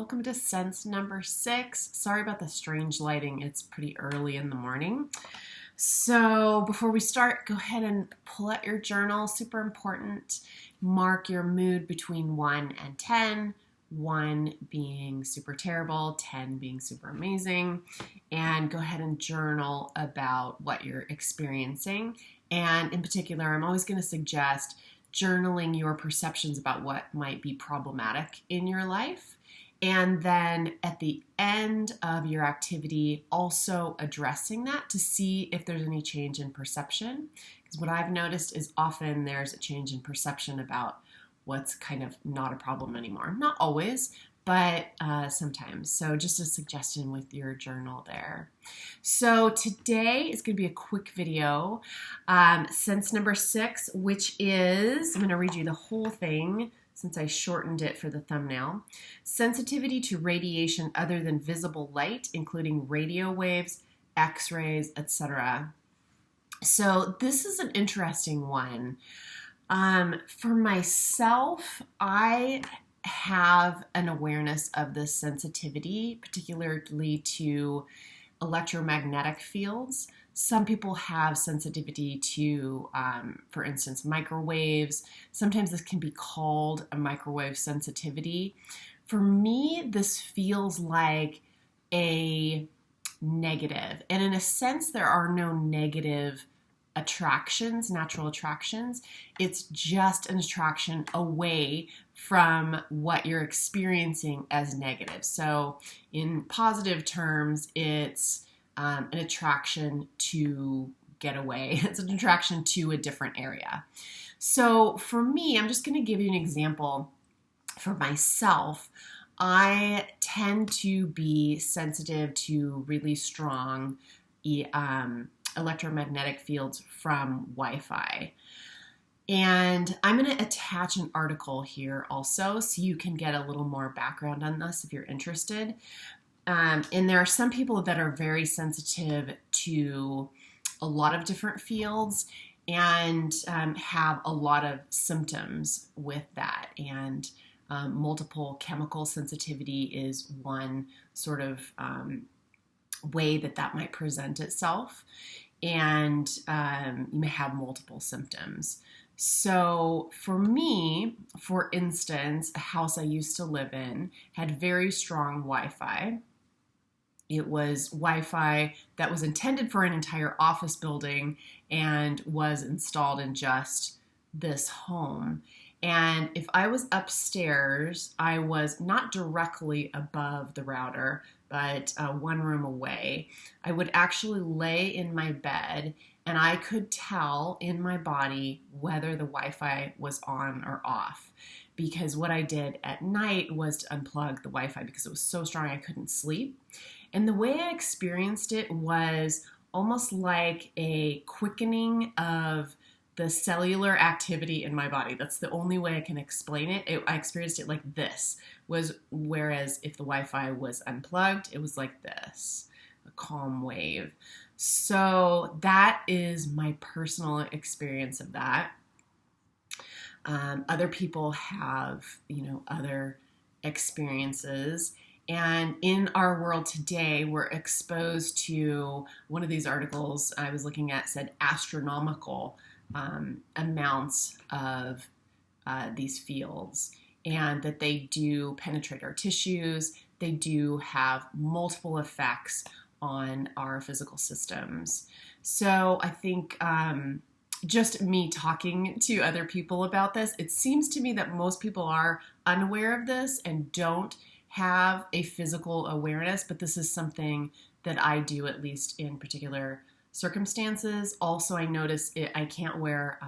welcome to sense number 6. Sorry about the strange lighting, it's pretty early in the morning. So before we start, go ahead and pull out your journal, super important. Mark your mood between 1 and 10, 1 being super terrible, 10 being super amazing, and go ahead and journal about what you're experiencing. And in particular, I'm always going to suggest journaling your perceptions about what might be problematic in your life. And then at the end of your activity, also addressing that to see if there's any change in perception. Because what I've noticed is often there's a change in perception about what's kind of not a problem anymore. Not always, but sometimes. So just a suggestion with your journal there. So today is going to be a quick video, sense number 6, which is, I'm going to read you the whole thing since I shortened it for the thumbnail. Sensitivity to radiation other than visible light, including radio waves, X-rays, etc. So this is an interesting one. For myself, I have an awareness of this sensitivity, particularly to electromagnetic fields. Some people have sensitivity to, for instance, microwaves. Sometimes this can be called a microwave sensitivity. For me, this feels like a negative. And in a sense, there are no negative attractions, natural attractions. It's just an attraction away from what you're experiencing as negative. So in positive terms, it's an attraction to get away. It's an attraction to a different area. So for me, I'm just going to give you an example for myself. I tend to be sensitive to really strong electromagnetic fields from Wi-Fi. And I'm going to attach an article here also so you can get a little more background on this if you're interested. And there are some people that are very sensitive to a lot of different fields and have a lot of symptoms with that. And multiple chemical sensitivity is one sort of way that might present itself. And you may have multiple symptoms. So for me, for instance, a house I used to live in had very strong Wi-Fi. It was Wi-Fi that was intended for an entire office building and was installed in just this home. And if I was upstairs, I was not directly above the router, but one room away. I would actually lay in my bed and I could tell in my body whether the Wi-Fi was on or off. Because what I did at night was to unplug the Wi-Fi because it was so strong I couldn't sleep. And the way I experienced it was almost like a quickening of the cellular activity in my body. That's the only way I can explain it. I experienced it like this, whereas if the Wi-Fi was unplugged, it was like this, a calm wave. So that is my personal experience of that. Other people have, other experiences. And in our world today, we're exposed to, one of these articles I was looking at said astronomical amounts of these fields, and that they do penetrate our tissues. They do have multiple effects on our physical systems. So I think just me talking to other people about this, it seems to me that most people are unaware of this and don't have a physical awareness, but this is something that I do, at least in particular circumstances. Also, I notice I can't wear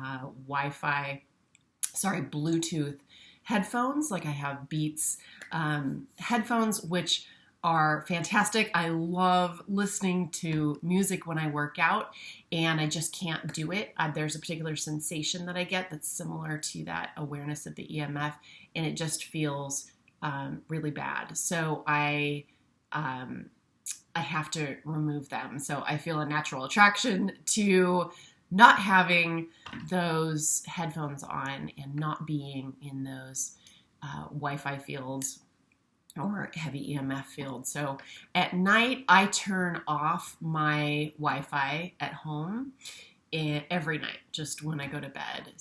Bluetooth headphones. Like I have Beats headphones, which are fantastic. I love listening to music when I work out, and I just can't do it. There's a particular sensation that I get that's similar to that awareness of the EMF, and it just feels really bad. So I have to remove them. So I feel a natural attraction to not having those headphones on and not being in those Wi-Fi fields or heavy EMF field. So at night, I turn off my Wi-Fi at home every night, just when I go to bed.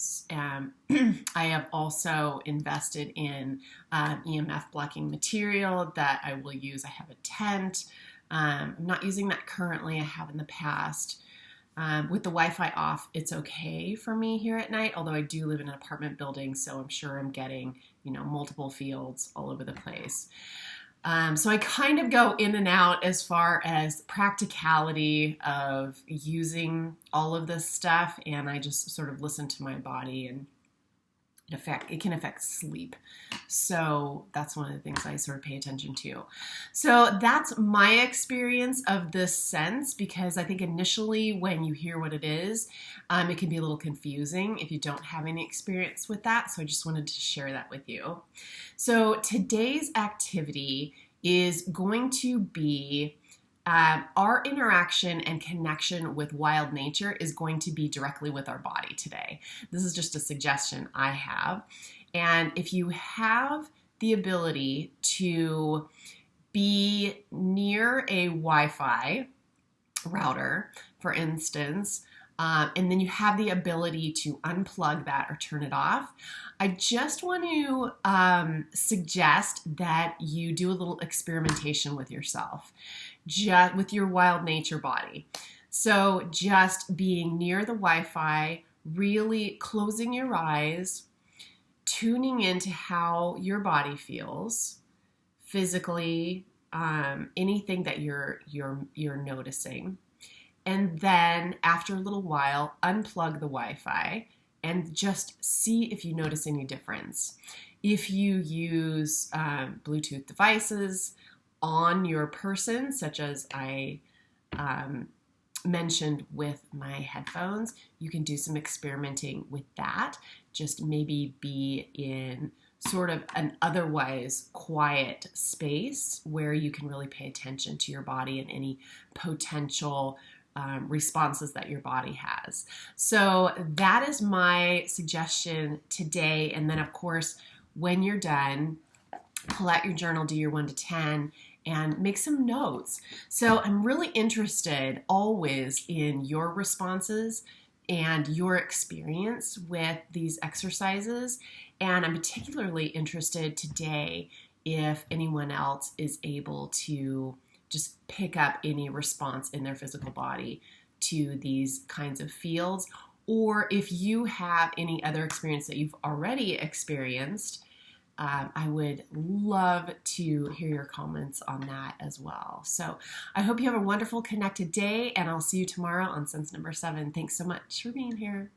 I have also invested in EMF blocking material that I will use. I have a tent. I'm not using that currently. I have in the past. With the Wi-Fi off, it's okay for me here at night, although I do live in an apartment building, so I'm sure I'm getting, multiple fields all over the place. So I kind of go in and out as far as practicality of using all of this stuff, and I just sort of listen to my body, and it can affect sleep. So that's one of the things I sort of pay attention to. So that's my experience of this sense, because I think initially when you hear what it is, it can be a little confusing if you don't have any experience with that. So I just wanted to share that with you. So today's activity is going to be our interaction and connection with wild nature is going to be directly with our body today. This is just a suggestion I have. And if you have the ability to be near a Wi-Fi router, for instance, and then you have the ability to unplug that or turn it off, I just want to suggest that you do a little experimentation with yourself, just with your wild nature body. So just being near the Wi-Fi, really closing your eyes, tuning into how your body feels physically, anything that you're noticing. And then after a little while, unplug the Wi-Fi and just see if you notice any difference. If you use Bluetooth devices on your person, such as I mentioned with my headphones, you can do some experimenting with that. Just maybe be in sort of an otherwise quiet space where you can really pay attention to your body and any potential responses that your body has. So that is my suggestion today. And then, of course, when you're done, pull out your journal, do your 1 to 10, and make some notes. So I'm really interested always in your responses and your experience with these exercises. And I'm particularly interested today if anyone else is able to just pick up any response in their physical body to these kinds of fields, or if you have any other experience that you've already experienced. I would love to hear your comments on that as well. So I hope you have a wonderful connected day, and I'll see you tomorrow on Sense number 7. Thanks so much for being here.